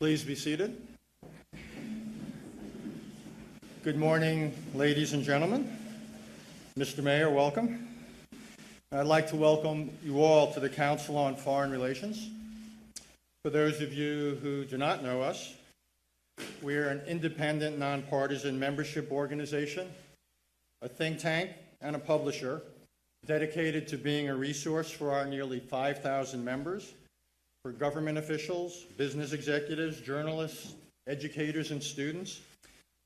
Please be seated. Good morning, ladies and gentlemen. Mr. Mayor, welcome. I'd like to welcome you all to the Council on Foreign Relations. For those of you who do not know us, we are an independent, nonpartisan membership organization, a think tank, and a publisher dedicated to being a resource for our nearly 5,000 members, for government officials, business executives, journalists, educators and students,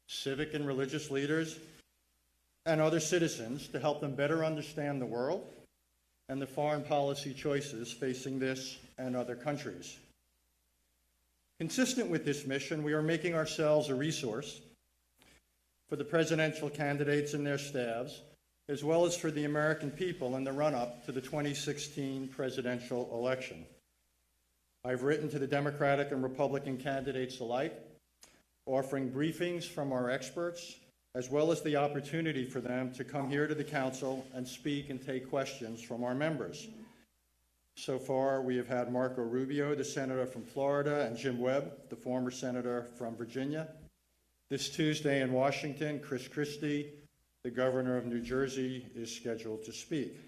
civic and religious leaders, and other citizens to help them better understand the world and the foreign policy choices facing this and other countries. Consistent with this mission, we are making ourselves a resource for the presidential candidates and their staffs, as well as for the American people in the run-up to the 2016 presidential election. I've written to the Democratic and Republican candidates alike, offering briefings from our experts, as well as the opportunity for them to come here to the Council and speak and take questions from our members. So far, we have had Marco Rubio, the senator from Florida, and Jim Webb, the former senator from Virginia. This Tuesday in Washington, Chris Christie, the governor of New Jersey, is scheduled to speak.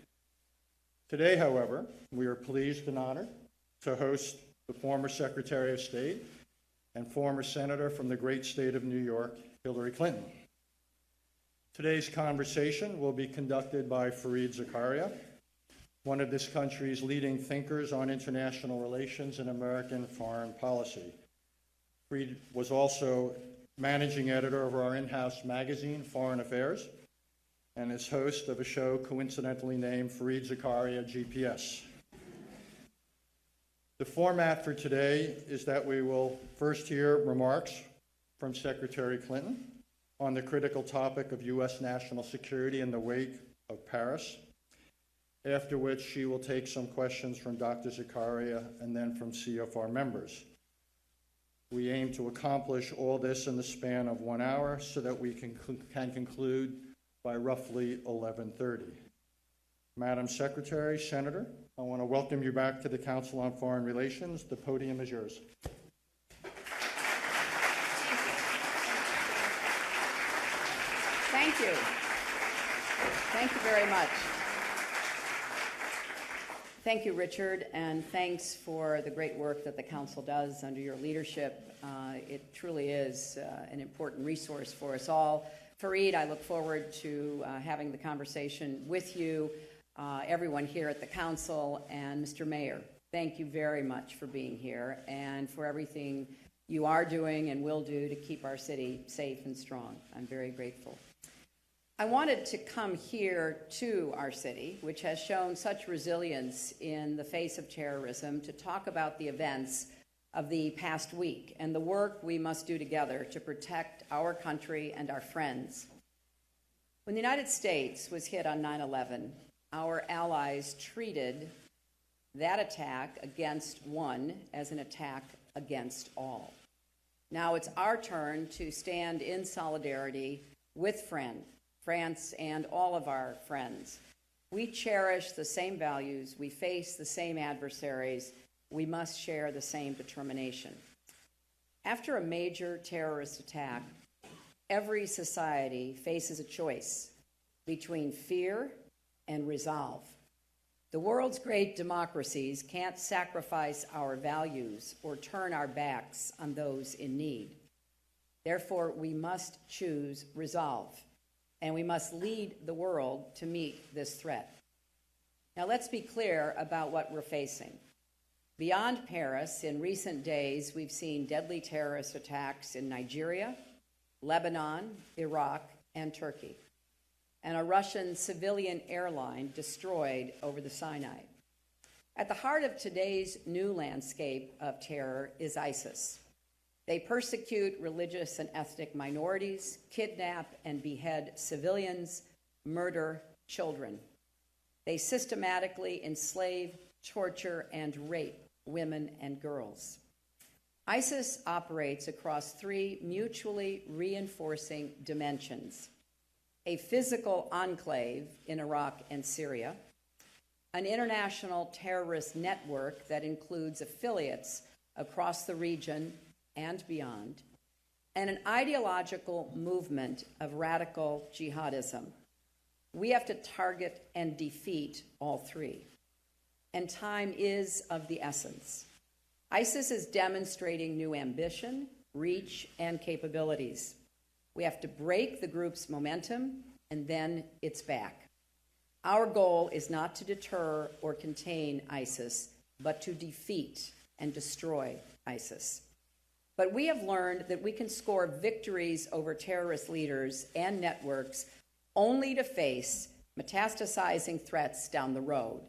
Today, however, we are pleased and honored to host the former Secretary of State and former senator from the great state of New York, Hillary Clinton. Today's conversation will be conducted by Fareed Zakaria, one of this country's leading thinkers on international relations and American foreign policy. Fareed was also managing editor of our in-house magazine, Foreign Affairs, and is host of a show coincidentally named Fareed Zakaria GPS. The format for today is that we will first hear remarks from Secretary Clinton on the critical topic of U.S. national security in the wake of Paris, after which she will take some questions from Dr. Zakaria and then from CFR members. We aim to accomplish all this in the span of 1 hour so that we can conclude by roughly 11:30. Madam Secretary, Senator, I want to welcome you back to the Council on Foreign Relations. The podium is yours. Thank you. Thank you very much. Thank you, Richard, and thanks for the great work that the Council does under your leadership. It truly is an important resource for us all. Fareed, I look forward to having the conversation with you, everyone here at the Council, and Mr. Mayor. Thank you very much for being here and for everything you are doing and will do to keep our city safe and strong. I'm very grateful. I wanted to come here to our city, which has shown such resilience in the face of terrorism, to talk about the events of the past week and the work we must do together to protect our country and our friends. When the United States was hit on 9/11, our allies treated that attack against one as an attack against all. Now it's our turn to stand in solidarity with France and all of our friends. We cherish the same values, we face the same adversaries, we must share the same determination. After a major terrorist attack, every society faces a choice between fear and resolve. The world's great democracies can't sacrifice our values or turn our backs on those in need. Therefore, we must choose resolve, and we must lead the world to meet this threat. Now, let's be clear about what we're facing. Beyond Paris, in recent days, we've seen deadly terrorist attacks in Nigeria, Lebanon, Iraq, and Turkey, and a Russian civilian airline destroyed over the Sinai. At the heart of today's new landscape of terror is ISIS. They persecute religious and ethnic minorities, kidnap and behead civilians, murder children. They systematically enslave, torture, and rape women and girls. ISIS operates across three mutually reinforcing dimensions: a physical enclave in Iraq and Syria, an international terrorist network that includes affiliates across the region and beyond, and an ideological movement of radical jihadism. We have to target and defeat all three. And time is of the essence. ISIS is demonstrating new ambition, reach, and capabilities. We have to break the group's momentum, and then it's back. Our goal is not to deter or contain ISIS, but to defeat and destroy ISIS. But we have learned that we can score victories over terrorist leaders and networks only to face metastasizing threats down the road.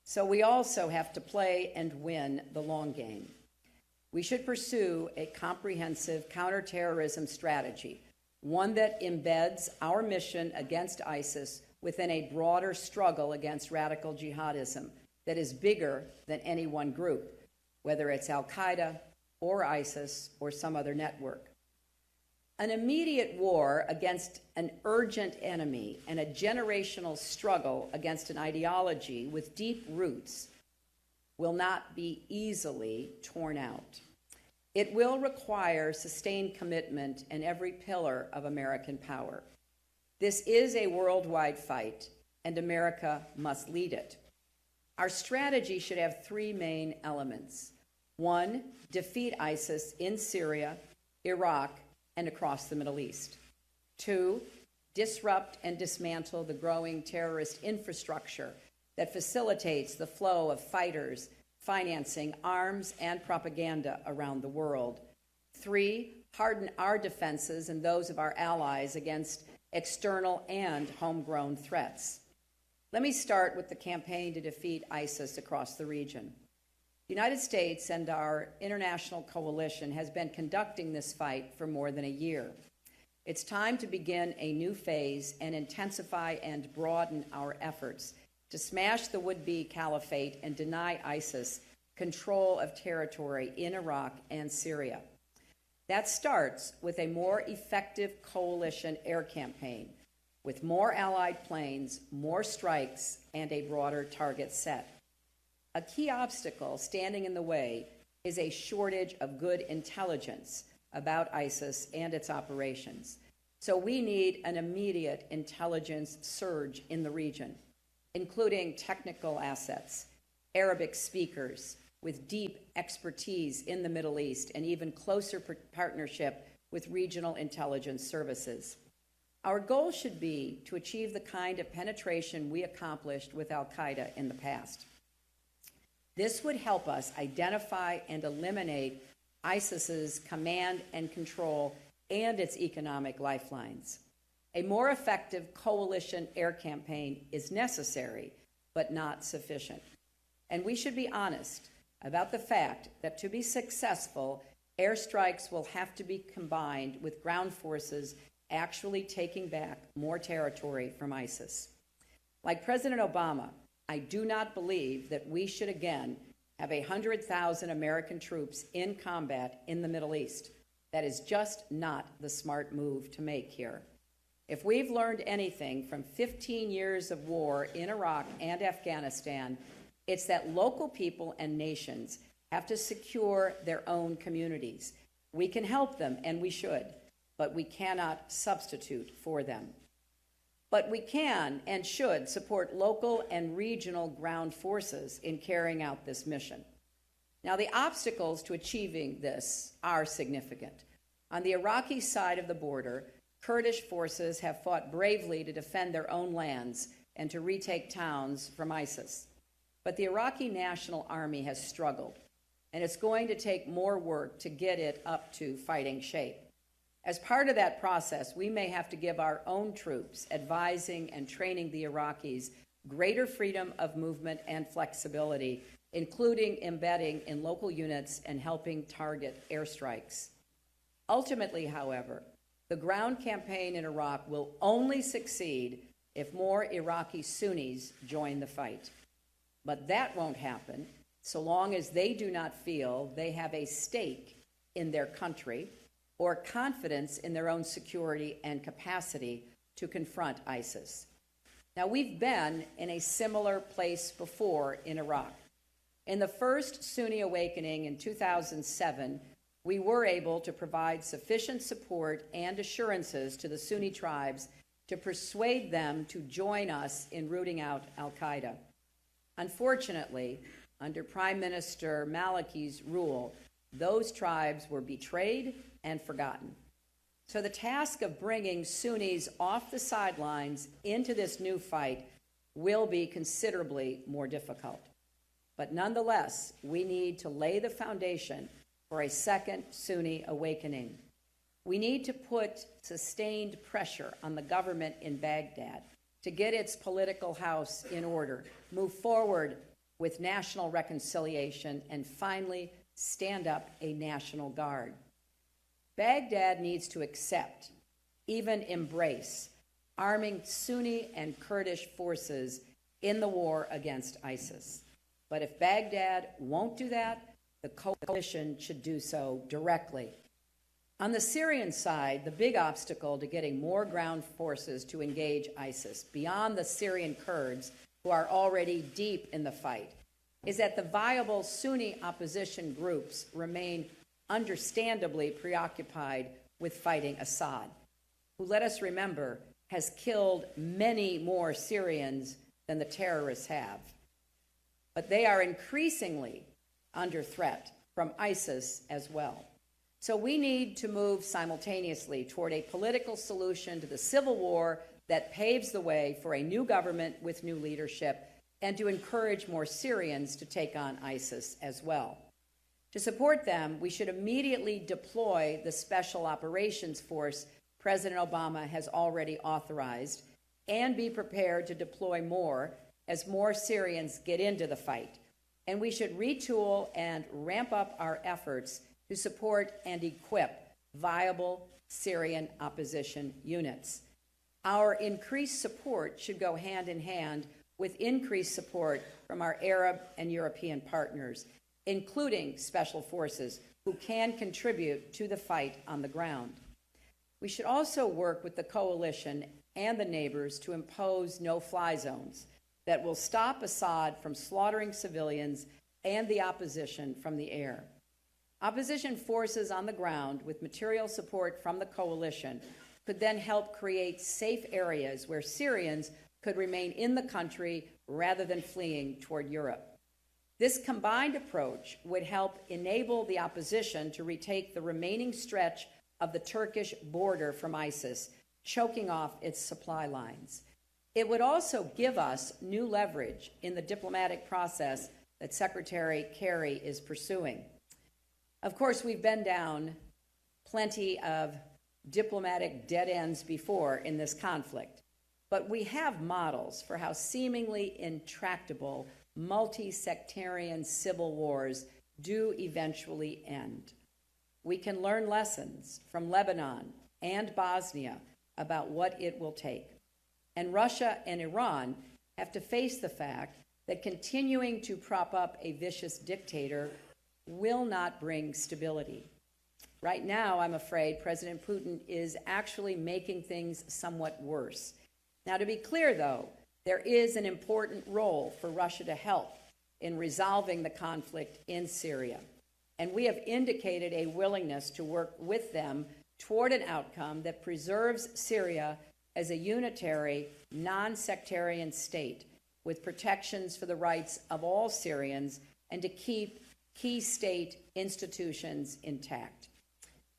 So we also have to play and win the long game. We should pursue a comprehensive counterterrorism strategy, one that embeds our mission against ISIS within a broader struggle against radical jihadism that is bigger than any one group, whether it's Al-Qaeda or ISIS or some other network. An immediate war against an urgent enemy and a generational struggle against an ideology with deep roots will not be easily torn out. It will require sustained commitment in every pillar of American power. This is a worldwide fight, and America must lead it. Our strategy should have three main elements. One, defeat ISIS in Syria, Iraq, and across the Middle East. Two, disrupt and dismantle the growing terrorist infrastructure that facilitates the flow of fighters, financing, arms, and propaganda around the world. Three, harden our defenses and those of our allies against external and homegrown threats. Let me start with the campaign to defeat ISIS across the region. The United States and our international coalition has been conducting this fight for more than a year. It's time to begin a new phase and intensify and broaden our efforts to smash the would-be caliphate and deny ISIS control of territory in Iraq and Syria. That starts with a more effective coalition air campaign, with more allied planes, more strikes, and a broader target set. A key obstacle standing in the way is a shortage of good intelligence about ISIS and its operations. So we need an immediate intelligence surge in the region, including technical assets, Arabic speakers with deep expertise in the Middle East, and even closer partnership with regional intelligence services. Our goal should be to achieve the kind of penetration we accomplished with Al-Qaeda in the past. This would help us identify and eliminate ISIS's command and control and its economic lifelines. A more effective coalition air campaign is necessary, but not sufficient. And we should be honest about the fact that to be successful, airstrikes will have to be combined with ground forces actually taking back more territory from ISIS. Like President Obama, I do not believe that we should again have 100,000 American troops in combat in the Middle East. That is just not the smart move to make here. If we've learned anything from 15 years of war in Iraq and Afghanistan, it's that local people and nations have to secure their own communities. We can help them, and we should, but we cannot substitute for them. But we can and should support local and regional ground forces in carrying out this mission. Now, the obstacles to achieving this are significant. On the Iraqi side of the border, Kurdish forces have fought bravely to defend their own lands and to retake towns from ISIS. But the Iraqi National Army has struggled, and it's going to take more work to get it up to fighting shape. As part of that process, we may have to give our own troops, advising and training the Iraqis, greater freedom of movement and flexibility, including embedding in local units and helping target airstrikes. Ultimately, however, the ground campaign in Iraq will only succeed if more Iraqi Sunnis join the fight. But that won't happen so long as they do not feel they have a stake in their country or confidence in their own security and capacity to confront ISIS. Now, we've been in a similar place before in Iraq. In the first Sunni awakening in 2007, we were able to provide sufficient support and assurances to the Sunni tribes to persuade them to join us in rooting out al-Qaeda. Unfortunately, under Prime Minister Maliki's rule, those tribes were betrayed and forgotten. So the task of bringing Sunnis off the sidelines into this new fight will be considerably more difficult. But nonetheless, we need to lay the foundation for a second Sunni awakening. We need to put sustained pressure on the government in Baghdad to get its political house in order, move forward with national reconciliation, and finally stand up a National Guard. Baghdad needs to accept, even embrace, arming Sunni and Kurdish forces in the war against ISIS. But if Baghdad won't do that, the coalition should do so directly. On the Syrian side, the big obstacle to getting more ground forces to engage ISIS, beyond the Syrian Kurds, who are already deep in the fight, is that the viable Sunni opposition groups remain understandably preoccupied with fighting Assad, who, let us remember, has killed many more Syrians than the terrorists have. But they are increasingly under threat from ISIS as well. So we need to move simultaneously toward a political solution to the civil war that paves the way for a new government with new leadership, and to encourage more Syrians to take on ISIS as well. To support them, we should immediately deploy the Special Operations Force President Obama has already authorized, and be prepared to deploy more as more Syrians get into the fight. And we should retool and ramp up our efforts to support and equip viable Syrian opposition units. Our increased support should go hand in hand with increased support from our Arab and European partners, including special forces who can contribute to the fight on the ground. We should also work with the coalition and the neighbors to impose no-fly zones that will stop Assad from slaughtering civilians and the opposition from the air. Opposition forces on the ground, with material support from the coalition, could then help create safe areas where Syrians could remain in the country rather than fleeing toward Europe. This combined approach would help enable the opposition to retake the remaining stretch of the Turkish border from ISIS, choking off its supply lines. It would also give us new leverage in the diplomatic process that Secretary Kerry is pursuing. Of course, we've been down plenty of diplomatic dead ends before in this conflict, but we have models for how seemingly intractable multi-sectarian civil wars do eventually end. We can learn lessons from Lebanon and Bosnia about what it will take. And Russia and Iran have to face the fact that continuing to prop up a vicious dictator will not bring stability. Right now, I'm afraid President Putin is actually making things somewhat worse. Now, to be clear, though, there is an important role for Russia to help in resolving the conflict in Syria. And we have indicated a willingness to work with them toward an outcome that preserves Syria as a unitary, non-sectarian state with protections for the rights of all Syrians and to keep key state institutions intact.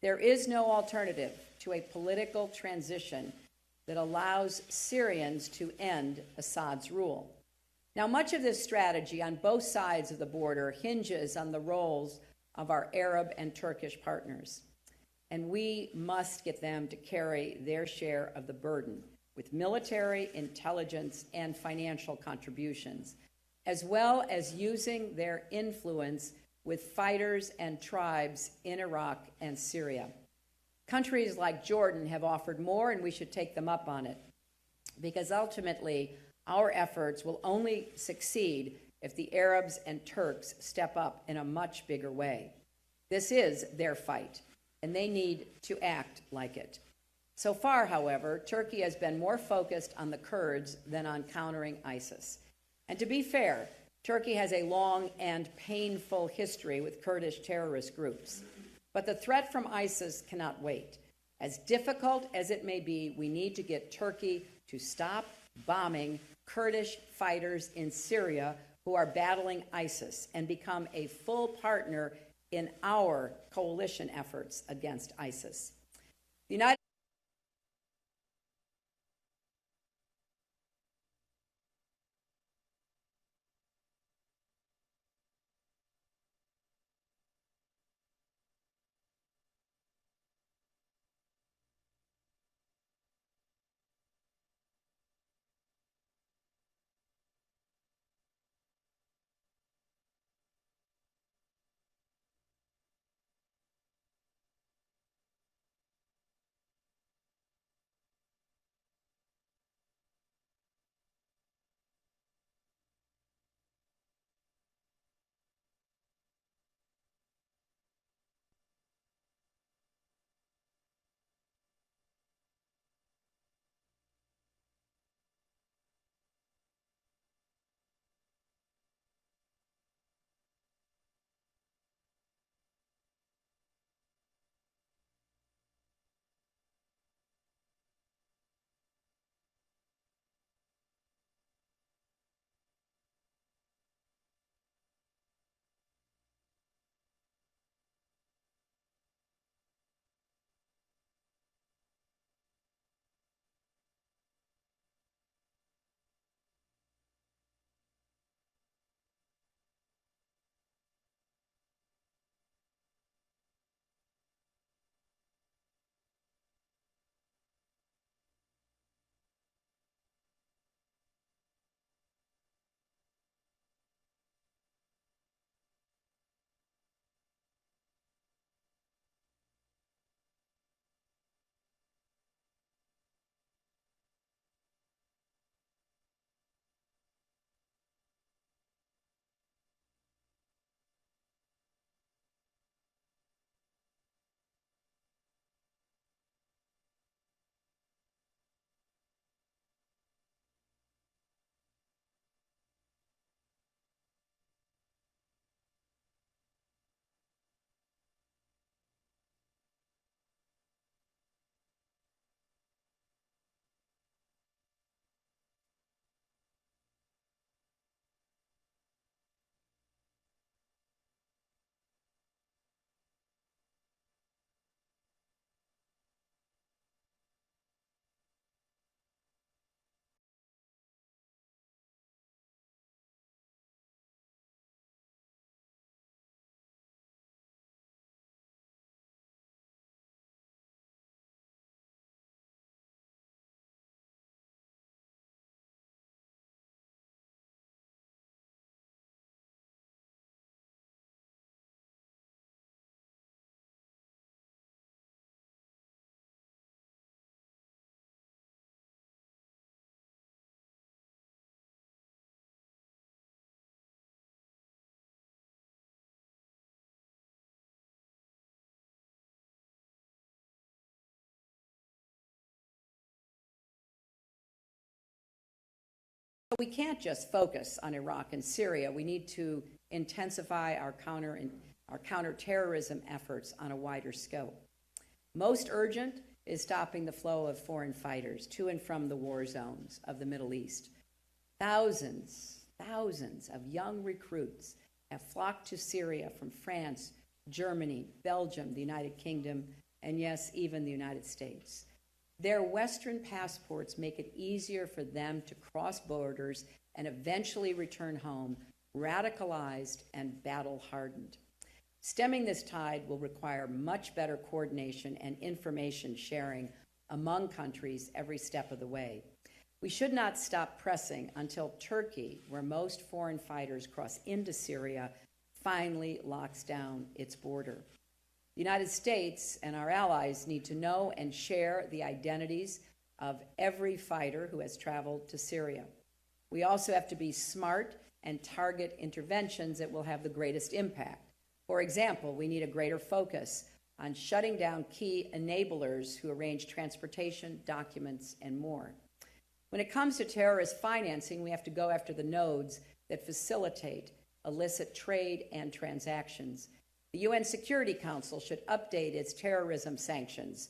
There is no alternative to a political transition that allows Syrians to end Assad's rule. Now, much of this strategy on both sides of the border hinges on the roles of our Arab and Turkish partners, and we must get them to carry their share of the burden with military, intelligence, and financial contributions, as well as using their influence with fighters and tribes in Iraq and Syria. Countries like Jordan have offered more, and we should take them up on it, because ultimately our efforts will only succeed if the Arabs and Turks step up in a much bigger way. This is their fight, and they need to act like it. So far, however, Turkey has been more focused on the Kurds than on countering ISIS. And to be fair, Turkey has a long and painful history with Kurdish terrorist groups. But the threat from ISIS cannot wait. As difficult as it may be, we need to get Turkey to stop bombing Kurdish fighters in Syria who are battling ISIS and become a full partner in our coalition efforts against ISIS. The United We can't just focus on Iraq and Syria. We need to intensify our counterterrorism efforts on a wider scope. Most urgent is stopping the flow of foreign fighters to and from the war zones of the Middle East. Thousands of young recruits have flocked to Syria from France, Germany, Belgium, the United Kingdom, and yes, even the United States. Their Western passports make it easier for them to cross borders and eventually return home, radicalized and battle-hardened. Stemming this tide will require much better coordination and information sharing among countries every step of the way. We should not stop pressing until Turkey, where most foreign fighters cross into Syria, finally locks down its border. The United States and our allies need to know and share the identities of every fighter who has traveled to Syria. We also have to be smart and target interventions that will have the greatest impact. For example, we need a greater focus on shutting down key enablers who arrange transportation, documents, and more. When it comes to terrorist financing, we have to go after the nodes that facilitate illicit trade and transactions. The UN Security Council should update its terrorism sanctions.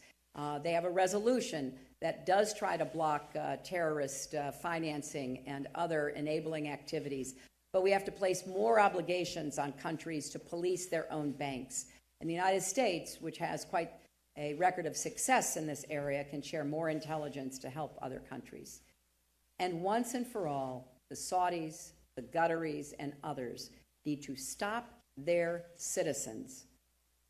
They have a resolution that does try to block terrorist financing and other enabling activities, but we have to place more obligations on countries to police their own banks. And the United States, which has quite a record of success in this area, can share more intelligence to help other countries. And once and for all, the Saudis, the Qataris, and others need to stop their citizens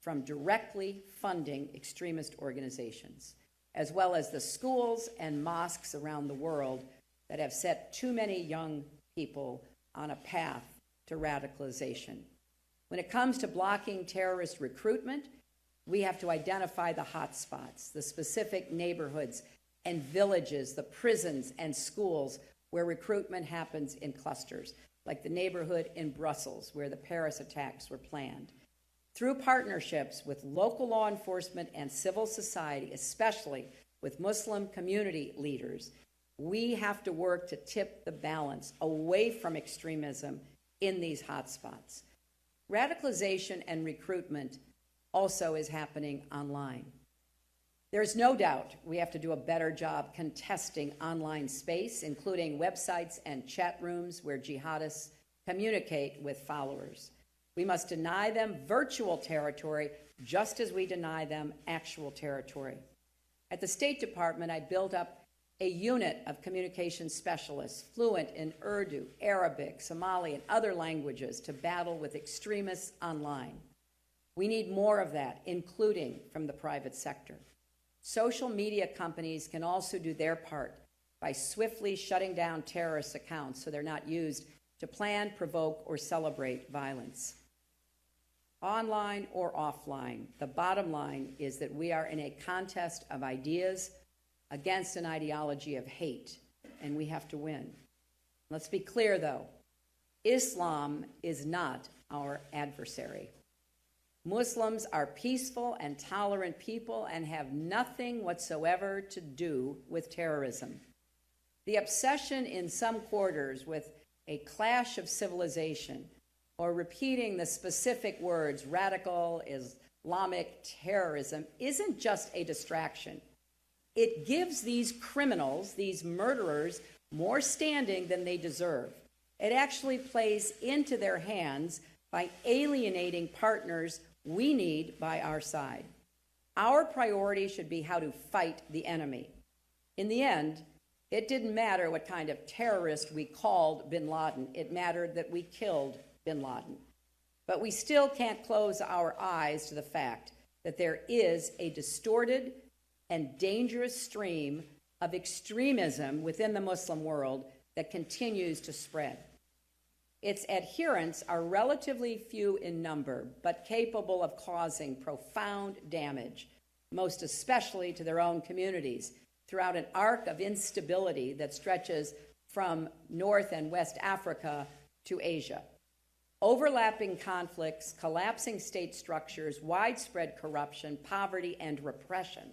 from directly funding extremist organizations, as well as the schools and mosques around the world that have set too many young people on a path to radicalization. When it comes to blocking terrorist recruitment, we have to identify the hotspots, the specific neighborhoods and villages, the prisons and schools where recruitment happens in clusters, like the neighborhood in Brussels where the Paris attacks were planned. Through partnerships with local law enforcement and civil society, especially with Muslim community leaders, we have to work to tip the balance away from extremism in these hotspots. Radicalization and recruitment also is happening online. There's no doubt we have to do a better job contesting online space, including websites and chat rooms where jihadists communicate with followers. We must deny them virtual territory just as we deny them actual territory. At the State Department, I built up a unit of communication specialists fluent in Urdu, Arabic, Somali, and other languages to battle with extremists online. We need more of that, including from the private sector. Social media companies can also do their part by swiftly shutting down terrorist accounts so they're not used to plan, provoke, or celebrate violence. Online or offline, the bottom line is that we are in a contest of ideas against an ideology of hate, and we have to win. Let's be clear, though. Islam is not our adversary. Muslims are peaceful and tolerant people and have nothing whatsoever to do with terrorism. The obsession in some quarters with a clash of civilization or repeating the specific words radical Islamic terrorism isn't just a distraction. It gives these criminals, these murderers, more standing than they deserve. It actually plays into their hands by alienating partners we need by our side. Our priority should be how to fight the enemy. In the end, it didn't matter what kind of terrorist we called bin Laden. It mattered that we killed bin Laden. But we still can't close our eyes to the fact that there is a distorted and dangerous stream of extremism within the Muslim world that continues to spread. Its adherents are relatively few in number, but capable of causing profound damage, most especially to their own communities, throughout an arc of instability that stretches from North and West Africa to Asia. Overlapping conflicts, collapsing state structures, widespread corruption, poverty, and repression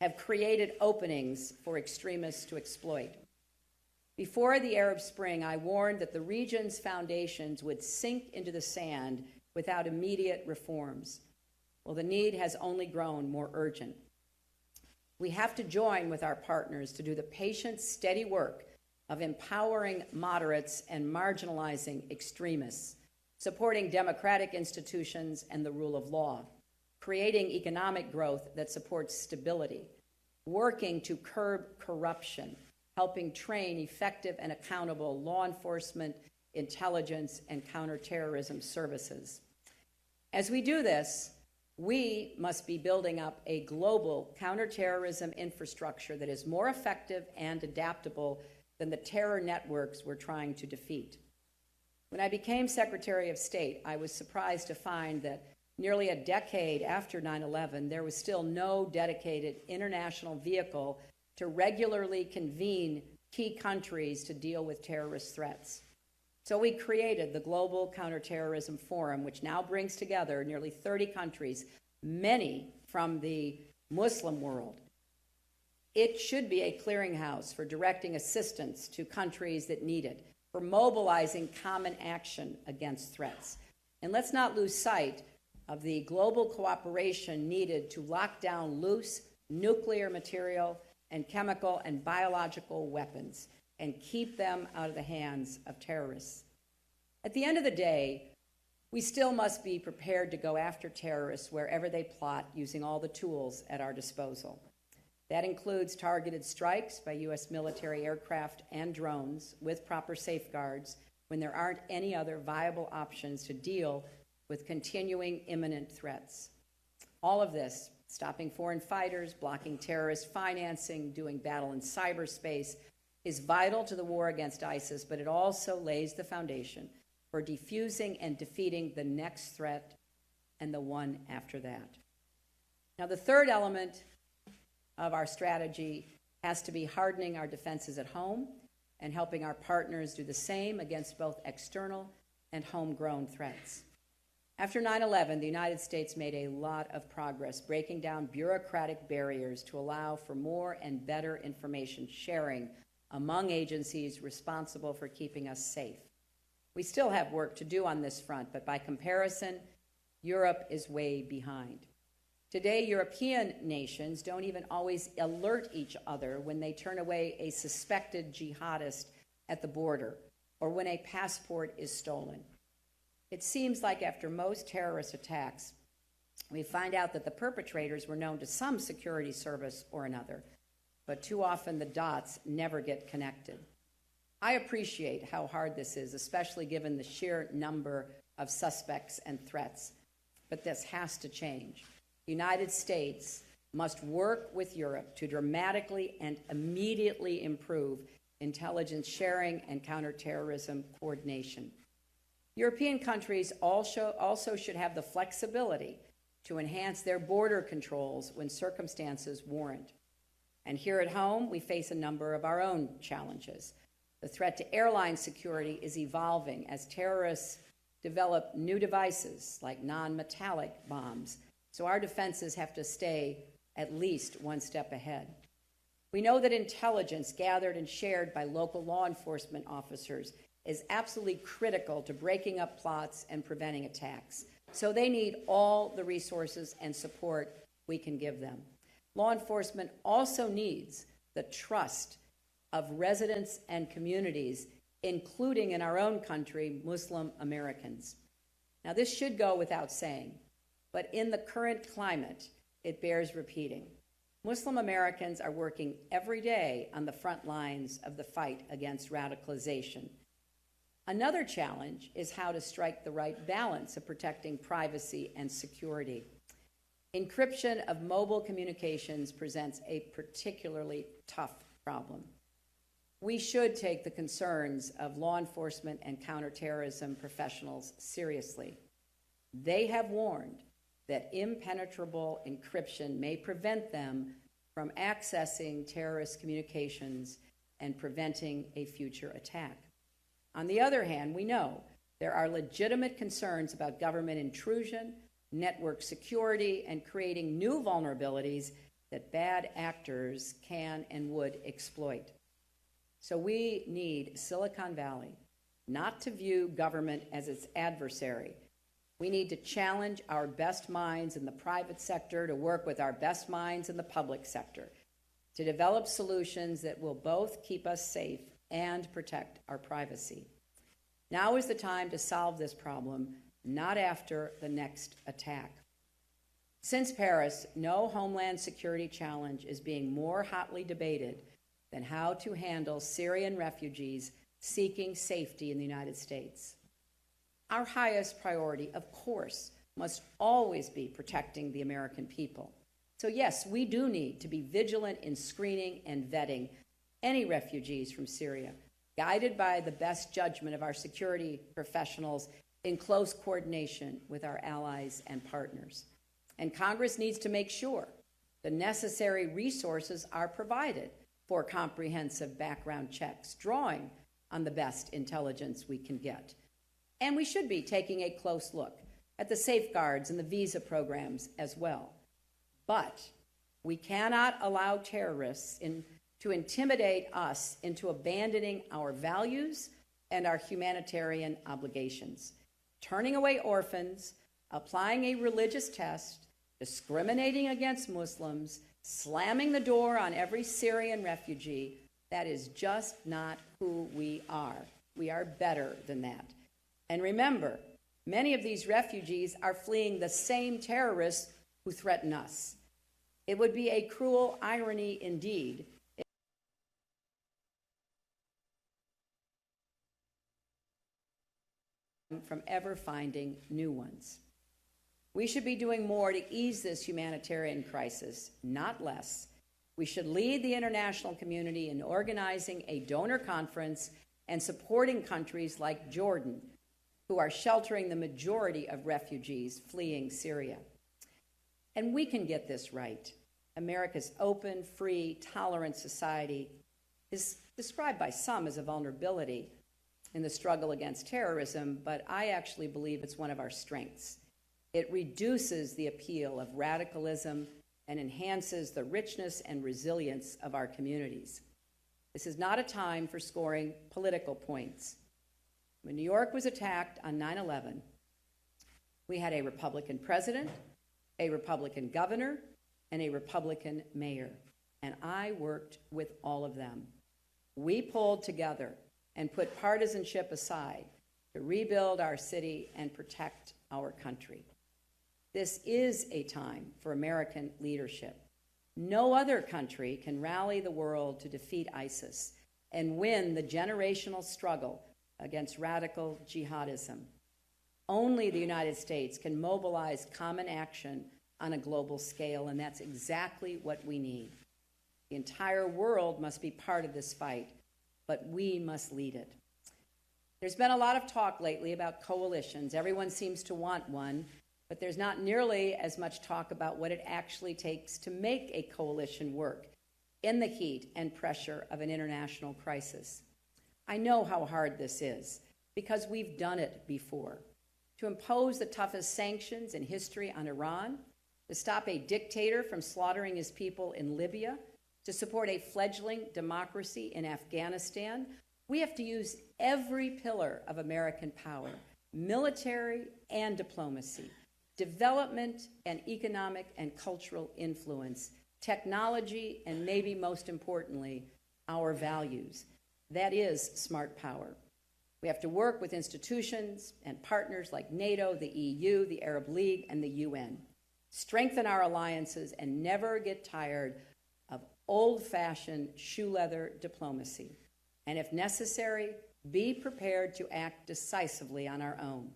have created openings for extremists to exploit. Before the Arab Spring, I warned that the region's foundations would sink into the sand without immediate reforms. Well, the need has only grown more urgent. We have to join with our partners to do the patient, steady work of empowering moderates and marginalizing extremists, supporting democratic institutions and the rule of law, creating economic growth that supports stability, working to curb corruption, helping train effective and accountable law enforcement, intelligence, and counterterrorism services. As we do this, we must be building up a global counterterrorism infrastructure that is more effective and adaptable than the terror networks we're trying to defeat. When I became Secretary of State, I was surprised to find that nearly a decade after 9/11, there was still no dedicated international vehicle to regularly convene key countries to deal with terrorist threats. So we created the Global Counterterrorism Forum, which now brings together nearly 30 countries, many from the Muslim world. It should be a clearinghouse for directing assistance to countries that need it, for mobilizing common action against threats. And let's not lose sight of the global cooperation needed to lock down loose nuclear material and chemical and biological weapons and keep them out of the hands of terrorists. At the end of the day, we still must be prepared to go after terrorists wherever they plot using all the tools at our disposal. That includes targeted strikes by U.S. military aircraft and drones with proper safeguards when there aren't any other viable options to deal with continuing imminent threats. All of this, stopping foreign fighters, blocking terrorist financing, doing battle in cyberspace, is vital to the war against ISIS, but it also lays the foundation for defusing and defeating the next threat and the one after that. Now, the third element of our strategy has to be hardening our defenses at home and helping our partners do the same against both external and homegrown threats. After 9/11, the United States made a lot of progress breaking down bureaucratic barriers to allow for more and better information sharing among agencies responsible for keeping us safe. We still have work to do on this front, but by comparison, Europe is way behind. Today, European nations don't even always alert each other when they turn away a suspected jihadist at the border or when a passport is stolen. It seems like after most terrorist attacks, we find out that the perpetrators were known to some security service or another, but too often the dots never get connected. I appreciate how hard this is, especially given the sheer number of suspects and threats, but this has to change. The United States must work with Europe to dramatically and immediately improve intelligence sharing and counterterrorism coordination. European countries also should have the flexibility to enhance their border controls when circumstances warrant. And here at home, we face a number of our own challenges. The threat to airline security is evolving as terrorists develop new devices like non-metallic bombs, so our defenses have to stay at least one step ahead. We know that intelligence gathered and shared by local law enforcement officers is absolutely critical to breaking up plots and preventing attacks. So they need all the resources and support we can give them. Law enforcement also needs the trust of residents and communities, including in our own country, Muslim Americans. Now, this should go without saying, but in the current climate, it bears repeating. Muslim Americans are working every day on the front lines of the fight against radicalization. Another challenge is how to strike the right balance of protecting privacy and security. Encryption of mobile communications presents a particularly tough problem. We should take the concerns of law enforcement and counterterrorism professionals seriously. They have warned that impenetrable encryption may prevent them from accessing terrorist communications and preventing a future attack. On the other hand, we know there are legitimate concerns about government intrusion, network security, and creating new vulnerabilities that bad actors can and would exploit. So we need Silicon Valley not to view government as its adversary. We need to challenge our best minds in the private sector to work with our best minds in the public sector to develop solutions that will both keep us safe and protect our privacy. Now is the time to solve this problem, not after the next attack. Since Paris, no homeland security challenge is being more hotly debated than how to handle Syrian refugees seeking safety in the United States. Our highest priority, of course, must always be protecting the American people. So yes, we do need to be vigilant in screening and vetting any refugees from Syria, guided by the best judgment of our security professionals in close coordination with our allies and partners. And Congress needs to make sure the necessary resources are provided for comprehensive background checks, drawing on the best intelligence we can get. And we should be taking a close look at the safeguards and the visa programs as well. But we cannot allow terrorists to intimidate us into abandoning our values and our humanitarian obligations. Turning away orphans, applying a religious test, discriminating against Muslims, slamming the door on every Syrian refugee. That is just not who we are. We are better than that. And remember, many of these refugees are fleeing the same terrorists who threaten us. It would be a cruel irony indeed from ever finding new ones. We should be doing more to ease this humanitarian crisis, not less. We should lead the international community in organizing a donor conference and supporting countries like Jordan, who are sheltering the majority of refugees fleeing Syria. And we can get this right. America's open, free, tolerant society is described by some as a vulnerability in the struggle against terrorism, but I actually believe it's one of our strengths. It reduces the appeal of radicalism and enhances the richness and resilience of our communities. This is not a time for scoring political points. When New York was attacked on 9/11, we had a Republican president, a Republican governor, and a Republican mayor, and I worked with all of them. We pulled together and put partisanship aside to rebuild our city and protect our country. This is a time for American leadership. No other country can rally the world to defeat ISIS and win the generational struggle against radical jihadism. Only the United States can mobilize common action on a global scale, and that's exactly what we need. The entire world must be part of this fight, but we must lead it. There's been a lot of talk lately about coalitions. Everyone seems to want one, but there's not nearly as much talk about what it actually takes to make a coalition work in the heat and pressure of an international crisis. I know how hard this is because we've done it before. To impose the toughest sanctions in history on Iran, to stop a dictator from slaughtering his people in Libya, to support a fledgling democracy in Afghanistan, we have to use every pillar of American power, military and diplomacy, development and economic and cultural influence, technology, and maybe most importantly, our values. That is smart power. We have to work with institutions and partners like NATO, the EU, the Arab League, and the UN. Strengthen our alliances and never get tired of old-fashioned shoe leather diplomacy. And if necessary, be prepared to act decisively on our own,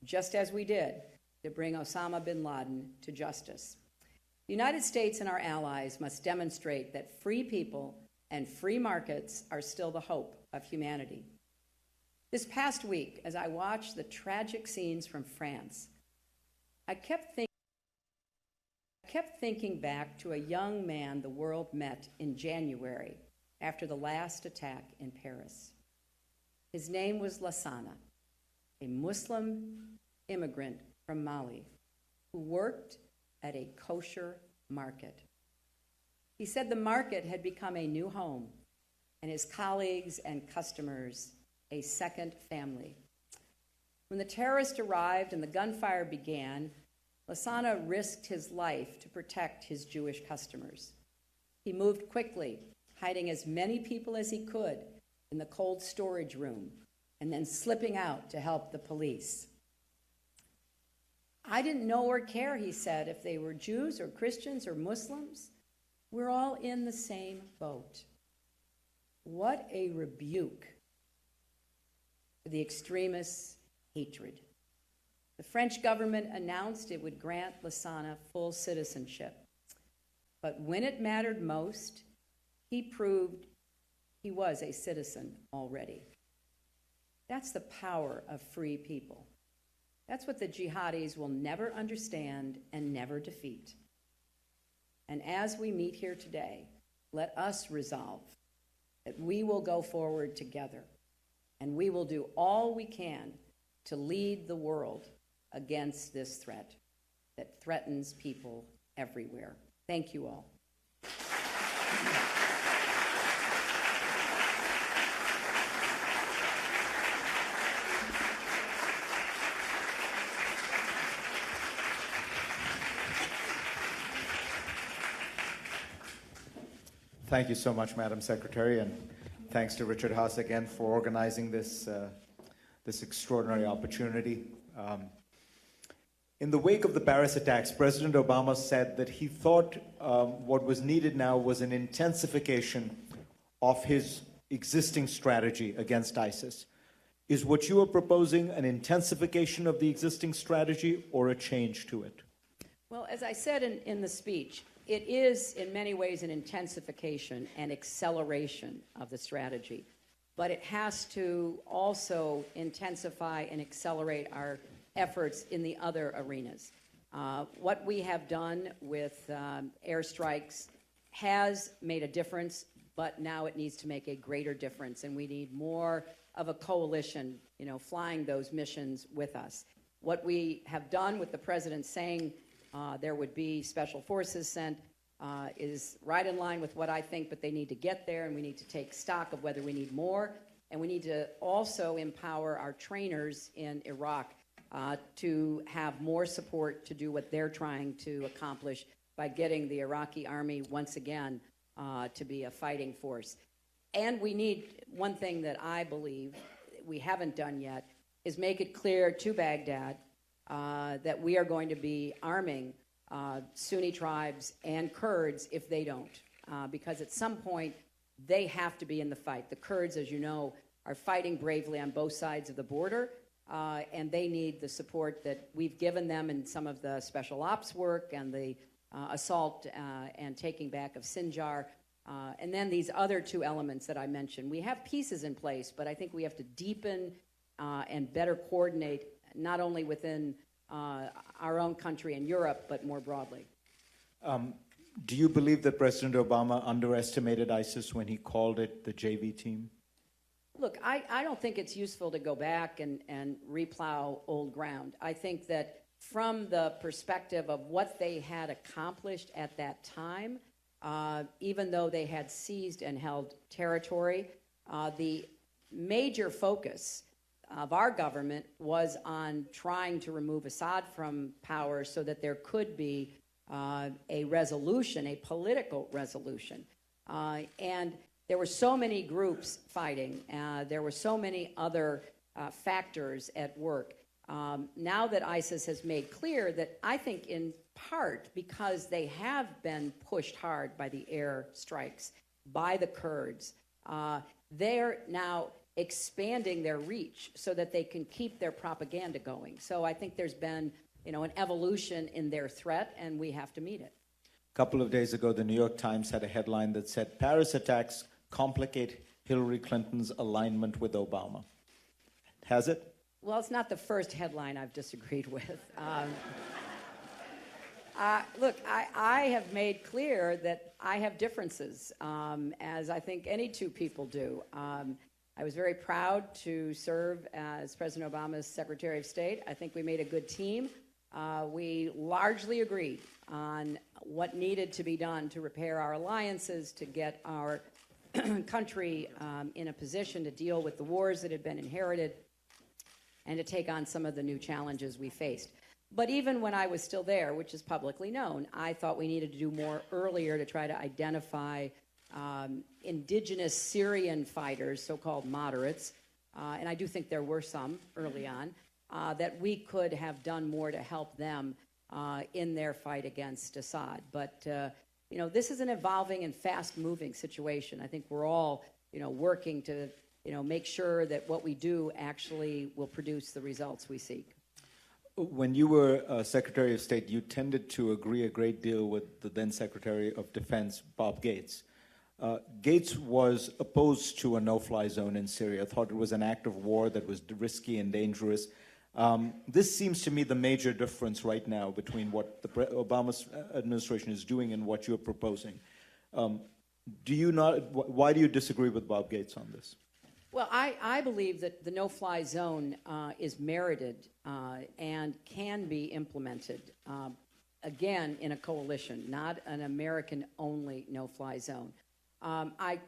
just as we did to bring Osama bin Laden to justice. The United States and our allies must demonstrate that free people and free markets are still the hope of humanity. This past week, as I watched the tragic scenes from France, I kept thinking back to a young man the world met in January after the last attack in Paris. His name was Lassana, a Muslim immigrant from Mali who worked at a kosher market. He said the market had become a new home and his colleagues and customers a second family. When the terrorists arrived and the gunfire began, Lassana risked his life to protect his Jewish customers. He moved quickly, hiding as many people as he could in the cold storage room and then slipping out to help the police. I didn't know or care, he said, if they were Jews or Christians or Muslims. We're all in the same boat. What a rebuke for the extremists' hatred. The French government announced it would grant Lassana full citizenship. But when it mattered most, he proved he was a citizen already. That's the power of free people. That's what the jihadis will never understand and never defeat. And as we meet here today, let us resolve that we will go forward together and we will do all we can to lead the world against this threat that threatens people everywhere. Thank you all. Thank you so much, Madam Secretary, and thanks to Richard Haas again for organizing this, this extraordinary opportunity. In the wake of the Paris attacks, President Obama said that he thought what was needed now was an intensification of his existing strategy against ISIS. Is what you are proposing an intensification of the existing strategy or a change to it? Well, as I said in the speech, it is in many ways an intensification and acceleration of the strategy, but it has to also intensify and accelerate our efforts in the other arenas. What we have done with airstrikes has made a difference, but now it needs to make a greater difference, and we need more of a coalition, flying those missions with us. What we have done with the president saying there would be special forces sent is right in line with what I think, but they need to get there, and we need to take stock of whether we need more, and we need to also empower our trainers in Iraq to have more support to do what they're trying to accomplish by getting the Iraqi army once again to be a fighting force. And we need, one thing that I believe we haven't done yet, is make it clear to Baghdad that we are going to be arming Sunni tribes and Kurds if they don't, because at some point they have to be in the fight. The Kurds, as you know, are fighting bravely on both sides of the border, and they need the support that we've given them in some of the special ops work and the assault and taking back of Sinjar. And then these other two elements that I mentioned. We have pieces in place, but I think we have to deepen and better coordinate, not only within our own country and Europe, but more broadly. Do you believe that President Obama underestimated ISIS when he called it the JV team? Look, I don't think it's useful to go back and replow old ground. I think that from the perspective of what they had accomplished at that time, even though they had seized and held territory, the major focus of our government was on trying to remove Assad from power so that there could be a resolution, a political resolution. And there were so many groups fighting. There were so many other factors at work. Now that ISIS has made clear that, I think in part because they have been pushed hard by the air strikes, by the Kurds, they're now expanding their reach so that they can keep their propaganda going. So I think there's been, an evolution in their threat, and we have to meet it. A couple of days ago, the New York Times had a headline that said, Paris attacks complicate Hillary Clinton's alignment with Obama. Has it? Well, it's not the first headline I've disagreed with. Look, I have made clear that I have differences, as I think any two people do. I was very proud to serve as President Obama's Secretary of State. I think we made a good team. We largely agreed on what needed to be done to repair our alliances, to get our country in a position to deal with the wars that had been inherited, and to take on some of the new challenges we faced. But even when I was still there, which is publicly known, I thought we needed to do more earlier to try to identify indigenous Syrian fighters, so-called moderates, and I do think there were some early on, that we could have done more to help them in their fight against Assad. But, this is an evolving and fast-moving situation. I think we're all, working to, make sure that what we do actually will produce the results we seek. When you were Secretary of State, you tended to agree a great deal with the then Secretary of Defense, Bob Gates. Gates was opposed to a no-fly zone in Syria, thought it was an act of war that was risky and dangerous. This seems to me the major difference right now between what the Obama administration is doing and what you're proposing. Why do you disagree with Bob Gates on this? Well, I believe that the no-fly zone is merited and can be implemented, again, in a coalition, not an American-only no-fly zone. I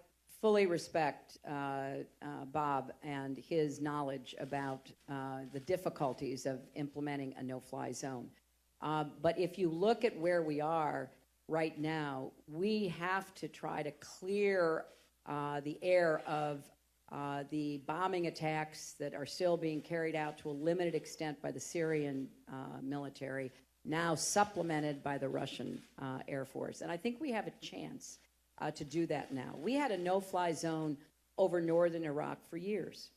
fully respect Bob and his knowledge about the difficulties of implementing a no-fly zone. But if you look at where we are, right now, we have to try to clear the air of the bombing attacks that are still being carried out to a limited extent by the Syrian military, now supplemented by the Russian Air Force. And I think we have a chance to do that now. We had a no-fly zone over northern Iraq for years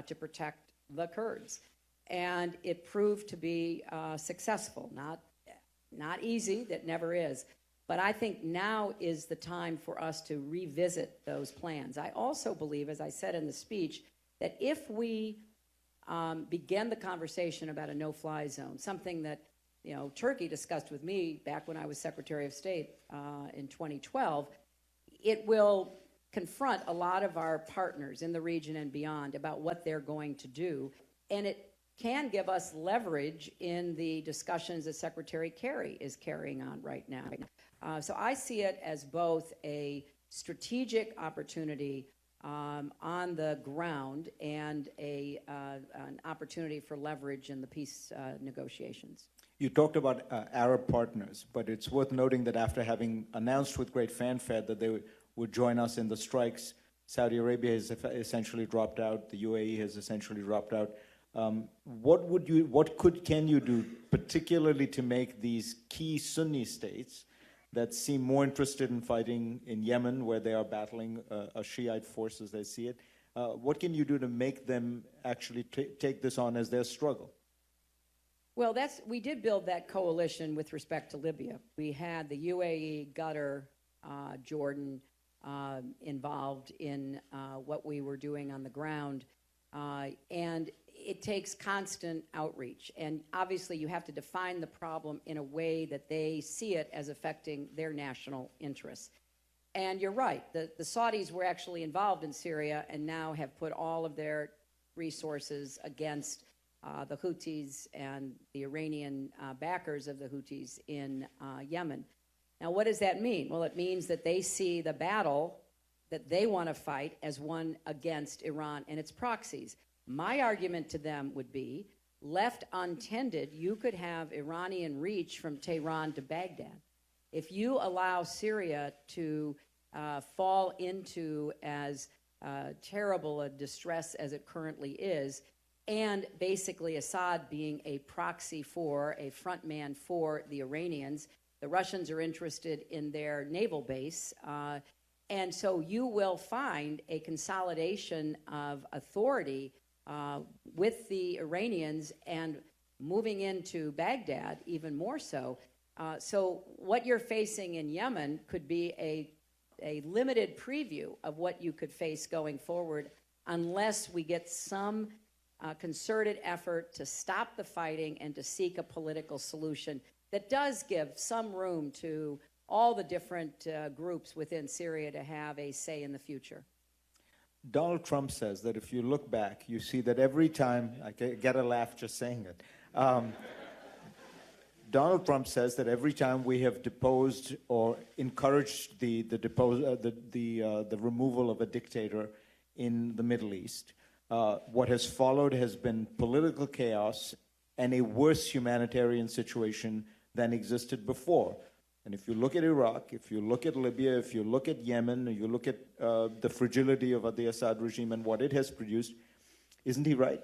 to protect the Kurds. And it proved to be successful. Not easy, that never is. But I think now is the time for us to revisit those plans. I also believe, as I said in the speech, that if we begin the conversation about a no-fly zone, something that Turkey discussed with me back when I was Secretary of State in 2012, it will confront a lot of our partners in the region and beyond about what they're going to do. And it can give us leverage in the discussions that Secretary Kerry is carrying on right now. So I see it as both a strategic opportunity on the ground and an opportunity for leverage in the peace negotiations. You talked about Arab partners, but it's worth noting that after having announced with great fanfare that they would join us in the strikes, Saudi Arabia has essentially dropped out, the UAE has essentially dropped out. Can you do, particularly to make these key Sunni states that seem more interested in fighting in Yemen, where they are battling a Shiite force as they see it? What can you do to make them actually take this on as their struggle? Well, we did build that coalition with respect to Libya. We had the UAE, Qatar, Jordan involved in what we were doing on the ground. And it takes constant outreach. And obviously, you have to define the problem in a way that they see it as affecting their national interests. And you're right, the Saudis were actually involved in Syria and now have put all of their resources against the Houthis and the Iranian backers of the Houthis in Yemen. Now, what does that mean? Well, it means that they see the battle that they want to fight as one against Iran and its proxies. My argument to them would be, left untended, you could have Iranian reach from Tehran to Baghdad. If you allow Syria to fall into as terrible a distress as it currently is, and basically Assad being a proxy for, a front man for the Iranians, the Russians are interested in their naval base, and so you will find a consolidation of authority with the Iranians and moving into Baghdad even more so. So what you're facing in Yemen could be a limited preview of what you could face going forward unless we get some concerted effort to stop the fighting and to seek a political solution that does give some room to all the different groups within Syria to have a say in the future. Donald Trump says that if you look back, you see that every time, I get a laugh just saying it, Donald Trump says that every time we have deposed or encouraged the removal of a dictator in the Middle East, what has followed has been political chaos and a worse humanitarian situation than existed before. And if you look at Iraq, if you look at Libya, if you look at Yemen, you look at the fragility of the Assad regime and what it has produced, isn't he right?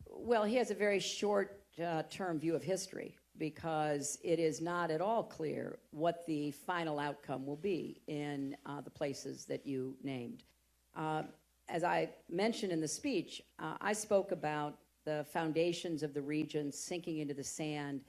Well, he has a very short-term view of history because it is not at all clear what the final outcome will be in the places that you named. As I mentioned in the speech, I spoke about the foundations of the region sinking into the sand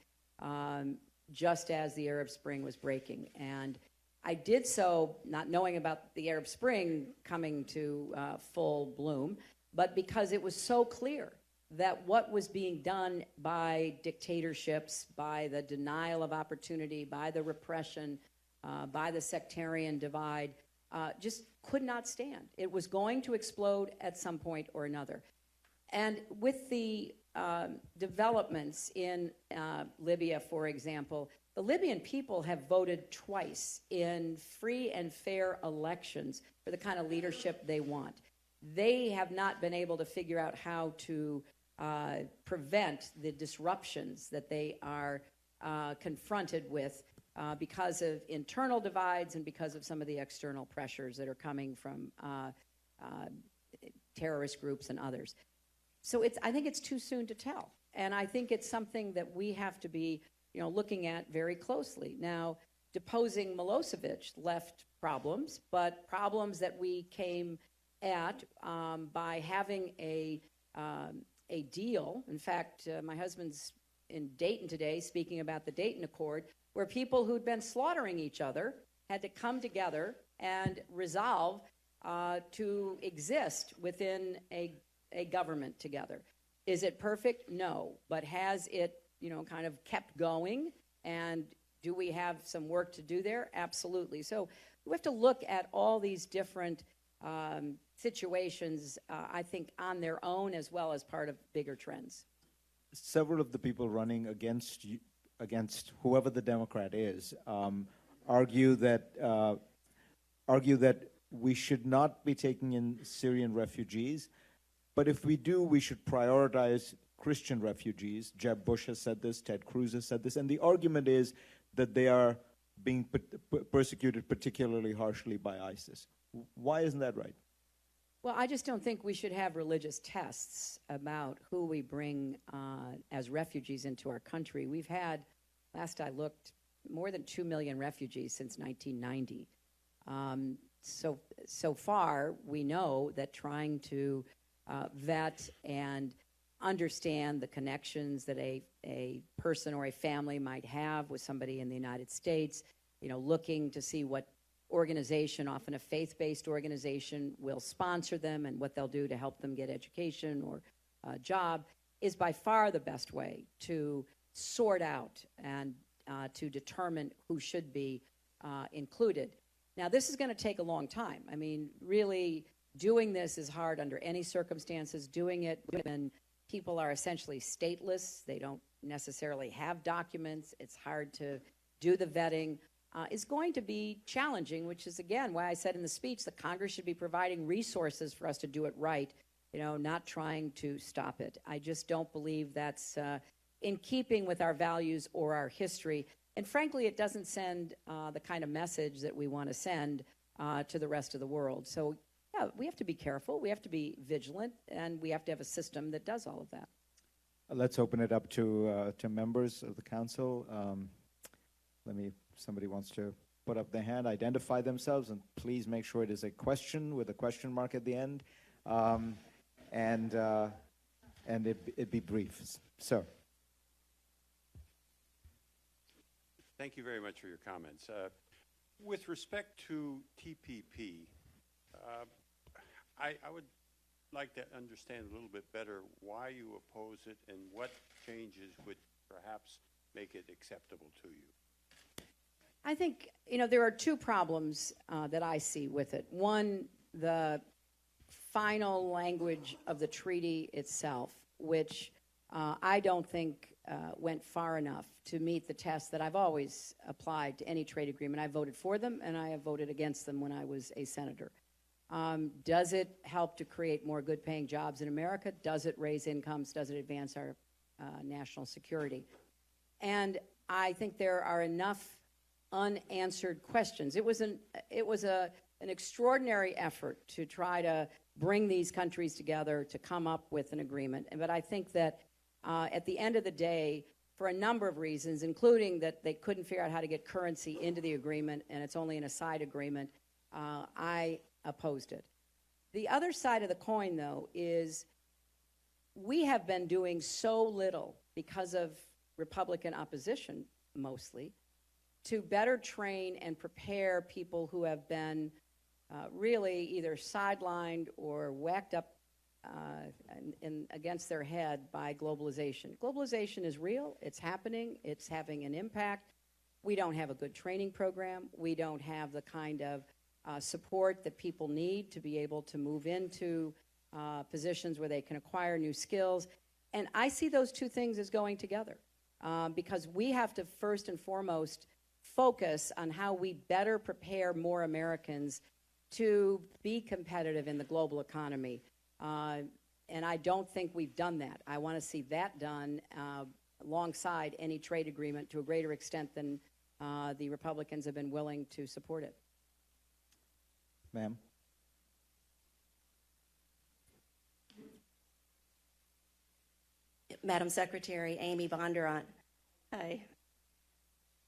just as the Arab Spring was breaking. And I did so not knowing about the Arab Spring coming to full bloom, but because it was so clear that what was being done by dictatorships, by the denial of opportunity, by the repression, by the sectarian divide, just could not stand. It was going to explode at some point or another. And with the developments in Libya, for example, the Libyan people have voted twice in free and fair elections for the kind of leadership they want. They have not been able to figure out how to prevent the disruptions that they are confronted with because of internal divides and because of some of the external pressures that are coming from terrorist groups and others. So I think it's too soon to tell. And I think it's something that we have to be, looking at very closely. Now, deposing Milosevic left problems, but problems that we came at by having a deal. In fact, my husband's in Dayton today speaking about the Dayton Accord, where people who'd been slaughtering each other had to come together and resolve to exist within a government together. Is it perfect? No. But has it, kind of kept going? And do we have some work to do there? Absolutely. So we have to look at all these different situations, I think, on their own as well as part of bigger trends. Several of the people running against you, against whoever the Democrat is, argue that we should not be taking in Syrian refugees, but if we do, we should prioritize Christian refugees. Jeb Bush has said this, Ted Cruz has said this, and the argument is that they are being persecuted particularly harshly by ISIS. Why isn't that right? Well, I just don't think we should have religious tests about who we bring as refugees into our country. We've had, last I looked, more than 2 million refugees since 1990. So far, we know that trying to vet and understand the connections that a person or a family might have with somebody in the United States, looking to see what organization, often a faith-based organization, will sponsor them and what they'll do to help them get education or a job, is by far the best way to sort out and to determine who should be included. Now, this is going to take a long time. I mean, really, doing this is hard under any circumstances. Doing it when people are essentially stateless, they don't necessarily have documents, it's hard to do the vetting, is going to be challenging, which is, again, why I said in the speech that Congress should be providing resources for us to do it right, not trying to stop it. I just don't believe that's in keeping with our values or our history. And frankly, it doesn't send the kind of message that we want to send to the rest of the world. So, yeah, we have to be careful, we have to be vigilant, and we have to have a system that does all of that. Let's open it up to members of the council. Somebody wants to put up their hand, identify themselves, and please make sure it is a question with a question mark at the end, and it be brief. So. Thank you very much for your comments. With respect to TPP, I would like to understand a little bit better why you oppose it and what changes would perhaps make it acceptable to you. I think, there are two problems that I see with it. One, the final language of the treaty itself, which I don't think went far enough to meet the test that I've always applied to any trade agreement. I voted for them, and I have voted against them when I was a senator. Does it help to create more good-paying jobs in America? Does it raise incomes? Does it advance our national security? And I think there are enough unanswered questions. It was an extraordinary effort to try to bring these countries together to come up with an agreement. But I think that at the end of the day, for a number of reasons, including that they couldn't figure out how to get currency into the agreement, and it's only an aside agreement, I opposed it. The other side of the coin, though, is we have been doing so little because of Republican opposition, mostly, to better train and prepare people who have been really either sidelined or whacked up against their head by globalization. Globalization is real. It's happening. It's having an impact. We don't have a good training program. We don't have the kind of support that people need to be able to move into positions where they can acquire new skills. And I see those two things as going together because we have to first and foremost focus on how we better prepare more Americans to be competitive in the global economy. And I don't think we've done that. I want to see that done alongside any trade agreement to a greater extent than the Republicans have been willing to support it. Ma'am? Madam Secretary, Amy Bondurant. Hi.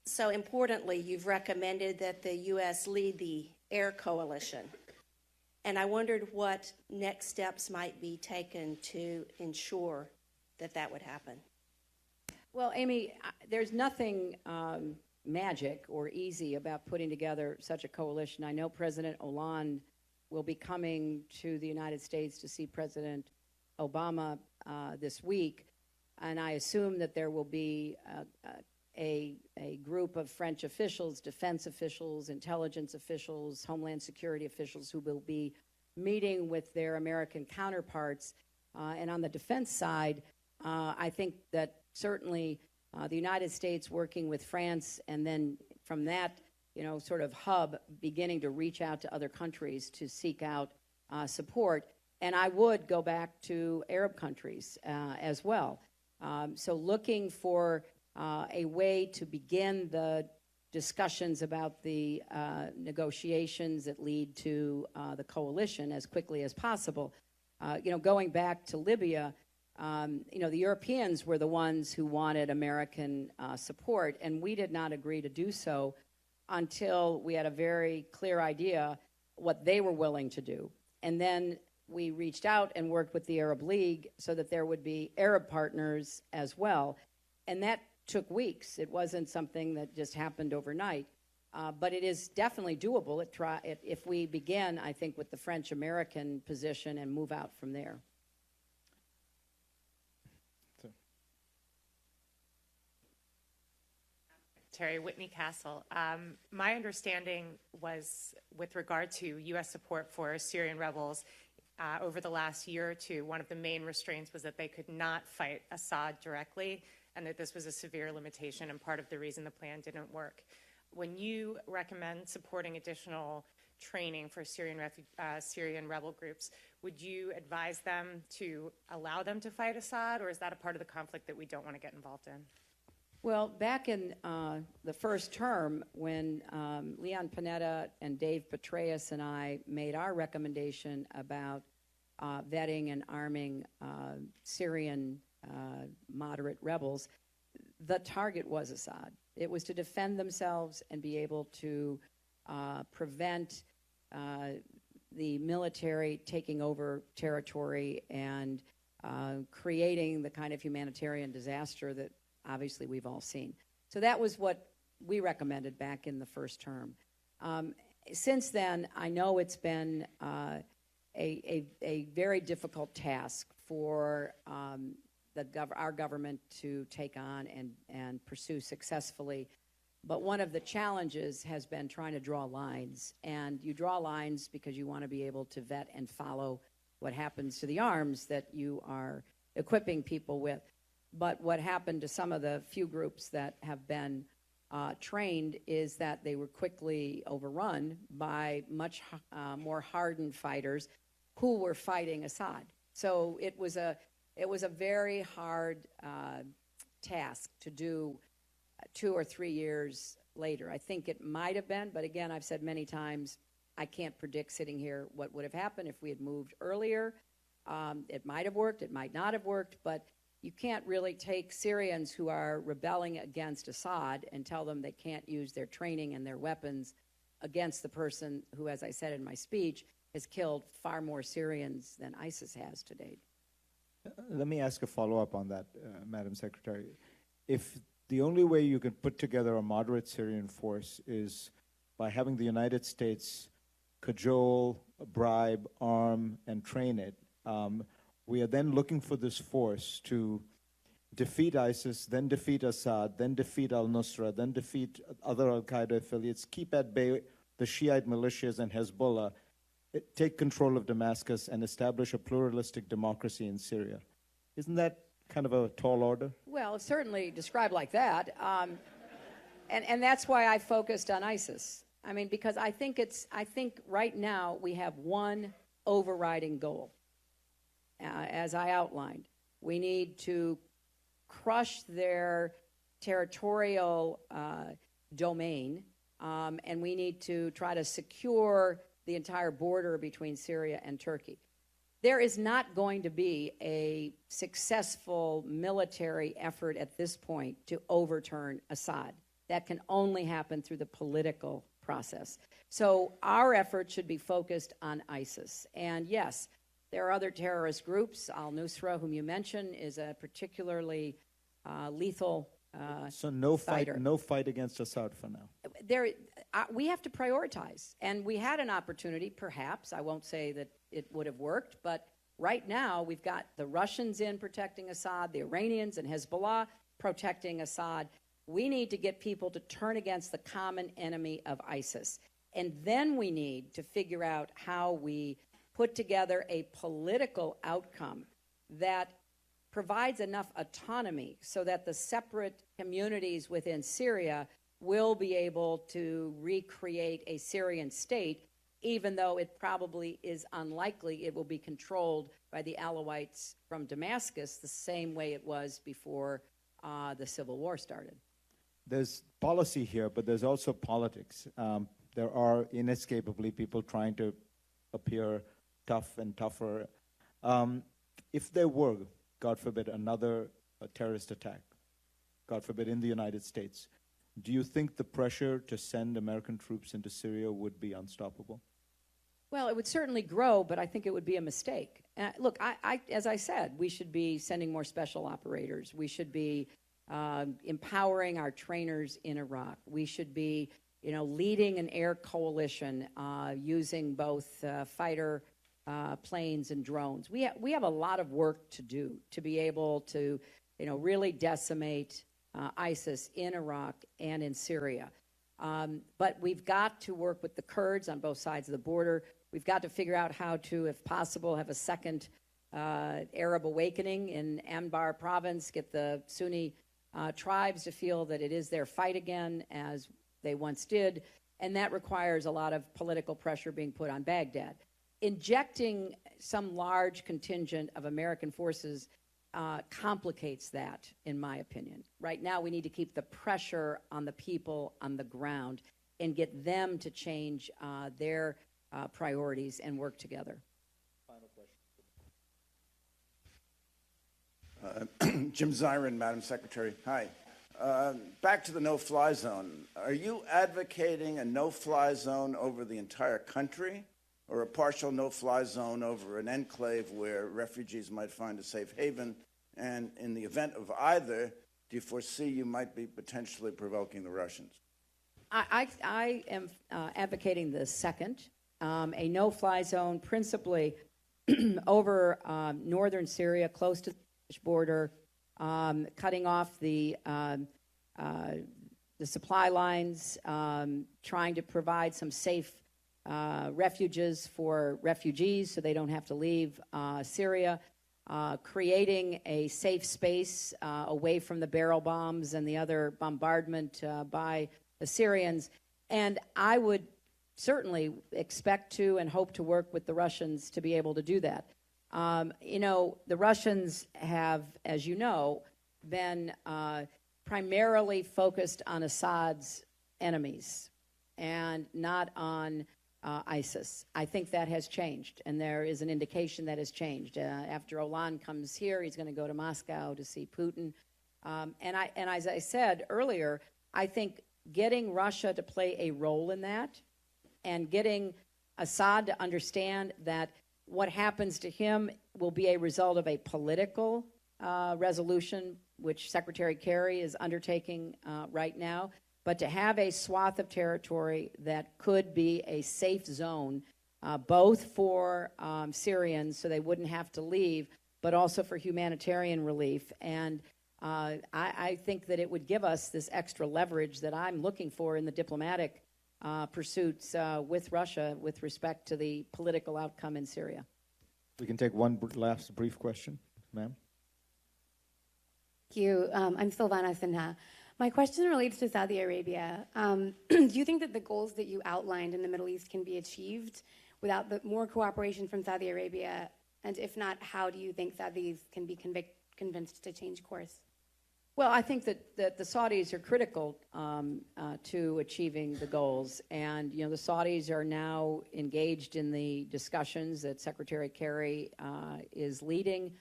So importantly, you've recommended that the U.S. lead the air coalition. And I wondered what next steps might be taken to ensure that that would happen. Well, Amy, there's nothing magic or easy about putting together such a coalition. I know President Hollande will be coming to the United States to see President Obama this week, and I assume that there will be a group of French officials, defense officials, intelligence officials, homeland security officials who will be meeting with their American counterparts. And on the defense side, I think that certainly the United States working with France, and then from that, sort of hub, beginning to reach out to other countries to seek out support. And I would go back to Arab countries as well. So looking for a way to begin the discussions about the negotiations that lead to the coalition as quickly as possible. Going back to Libya, the Europeans were the ones who wanted American support, and we did not agree to do so until we had a very clear idea what they were willing to do. And then we reached out and worked with the Arab League so that there would be Arab partners as well. And that took weeks. It wasn't something that just happened overnight. But it is definitely doable if we begin, I think, with the French-American position and move out from there. Secretary Whitney Castle. My understanding was, with regard to U.S. support for Syrian rebels, over the last year or two, one of the main restraints was that they could not fight Assad directly, and that this was a severe limitation and part of the reason the plan didn't work. When you recommend supporting additional training for Syrian rebel groups, would you advise them to allow them to fight Assad, or is that a part of the conflict that we don't want to get involved in? Well, back in the first term, when Leon Panetta and Dave Petraeus and I made our recommendation about vetting and arming Syrian moderate rebels, the target was Assad. It was to defend themselves and be able to prevent the military taking over territory and creating the kind of humanitarian disaster that obviously we've all seen. So that was what we recommended back in the first term. Since then, I know it's been a very difficult task for our government to take on and pursue successfully. But one of the challenges has been trying to draw lines. And you draw lines because you want to be able to vet and follow what happens to the arms that you are equipping people with. But what happened to some of the few groups that have been trained is that they were quickly overrun by much more hardened fighters who were fighting Assad. So it was a very hard task to do 2 or 3 years later. I think it might have been, but again, I've said many times, I can't predict sitting here what would have happened if we had moved earlier. It might have worked, it might not have worked, but you can't really take Syrians who are rebelling against Assad and tell them they can't use their training and their weapons against the person who, as I said in my speech, has killed far more Syrians than ISIS has to date. Let me ask a follow-up on that, Madam Secretary. If the only way you can put together a moderate Syrian force is by having the United States cajole, bribe, arm, and train it, we are then looking for this force to defeat ISIS, then defeat Assad, then defeat al-Nusra, then defeat other al-Qaeda affiliates, keep at bay the Shiite militias and Hezbollah, take control of Damascus, and establish a pluralistic democracy in Syria. Isn't that kind of a tall order? Well, it's certainly described like that. And that's why I focused on ISIS. I mean, because I think right now we have one overriding goal. As I outlined, we need to crush their territorial domain, and we need to try to secure the entire border between Syria and Turkey. There is not going to be a successful military effort at this point to overturn Assad. That can only happen through the political process. So our effort should be focused on ISIS. And yes, there are other terrorist groups. Al-Nusra, whom you mentioned, is a particularly lethal So no fighter. fight, no fight against Assad for now. We have to prioritize. And we had an opportunity, perhaps. I won't say that it would have worked, but right now we've got the Russians in protecting Assad, the Iranians and Hezbollah protecting Assad. We need to get people to turn against the common enemy of ISIS. And then we need to figure out how we put together a political outcome that provides enough autonomy so that the separate communities within Syria will be able to recreate a Syrian state, even though it probably is unlikely it will be controlled by the Alawites from Damascus the same way it was before the civil war started. There's policy here, but there's also politics. There are inescapably people trying to appear tough and tougher. If there were, God forbid, another terrorist attack, God forbid, in the United States, do you think the pressure to send American troops into Syria would be unstoppable? Well, it would certainly grow, but I think it would be a mistake. Look, as I said, we should be sending more special operators. We should be empowering our trainers in Iraq. We should be, leading an air coalition using both fighter planes and drones. We have a lot of work to do to be able to, really decimate ISIS in Iraq and in Syria. But we've got to work with the Kurds on both sides of the border. We've got to figure out how to, if possible, have a second Arab awakening in Anbar province, get the Sunni tribes to feel that it is their fight again, as they once did, and that requires a lot of political pressure being put on Baghdad. Injecting some large contingent of American forces complicates that, in my opinion. Right now, we need to keep the pressure on the people on the ground and get them to change their priorities and work together. Jim Zirin, Madam Secretary. Hi. Back to the no-fly zone. Are you advocating a no-fly zone over the entire country, or a partial no-fly zone over an enclave where refugees might find a safe haven? And in the event of either, do you foresee you might be potentially provoking the Russians? I am advocating the second, a no-fly zone principally over northern Syria, close to the border, cutting off the supply lines, trying to provide some safe refuges for refugees so they don't have to leave Syria, creating a safe space away from the barrel bombs and the other bombardment by the Syrians. And I would certainly expect to and hope to work with the Russians to be able to do that. The Russians have, as you know, been primarily focused on Assad's enemies and not on ISIS. I think that has changed, and there is an indication that has changed. After Hollande comes here, he's going to go to Moscow to see Putin. And as I said earlier, I think getting Russia to play a role in that and getting Assad to understand that what happens to him will be a result of a political resolution, which Secretary Kerry is undertaking right now, but to have a swath of territory that could be a safe zone, both for Syrians so they wouldn't have to leave, but also for humanitarian relief. And I think that it would give us this extra leverage that I'm looking for in the diplomatic pursuits with Russia with respect to the political outcome in Syria. We can take one last brief question, ma'am. Thank you. I'm Silvana Sinha. My question relates to Saudi Arabia. Do you think that the goals that you outlined in the Middle East can be achieved without more cooperation from Saudi Arabia? And if not, how do you think Saudis can be convinced to change course? Well, I think that the Saudis are critical to achieving the goals. And, the Saudis are now engaged in the discussions that Secretary Kerry is leading.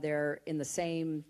They're in the same